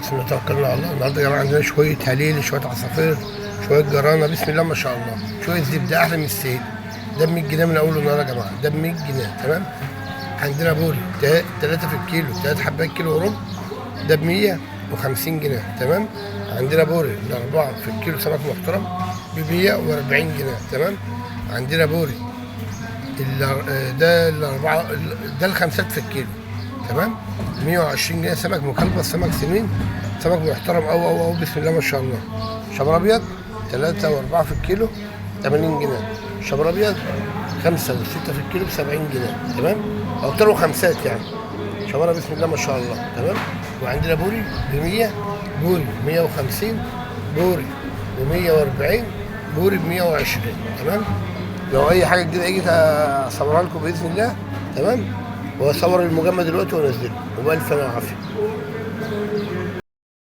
بسم الله توكلنا على الله. النهارده يا جماعه عندنا شويه هليل، شويه عصافير، شويه جرانه، بسم الله ما شاء الله، شويه زبده احلى من السيل. ده ب 100 جنيه من اول النهار يا جماعه، ده ب 100 جنيه تمام. عندنا بوري 3 في الكيلو، 3 حبات كيلو وربع، ده ب 150 جنيه تمام. عندنا بوري الاربعه في الكيلو سمك محترم ب 140 جنيه تمام. عندنا بوري ده الاربعه، ده الخمسات في الكيلو تمام، 120 جنيه. سمك مكلبس، سمك سمين، سمك محترم أو بسم الله ما شاء الله. شبر ابيض 3 و4 في الكيلو 80 جنيه. شبر ابيض 5 و6 في الكيلو ب 70 جنيه تمام، او طلعوا خمسات يعني. شبر بسم الله ما شاء الله تمام. وعندنا بوري ب 100، بوري 150، بوري ب 140، بوري ب 120 تمام. لو اي حاجه جديده اجي اصورها لكم باذن الله تمام، واصور المجمد دلوقتي وانزله، وبالف انا عافيه.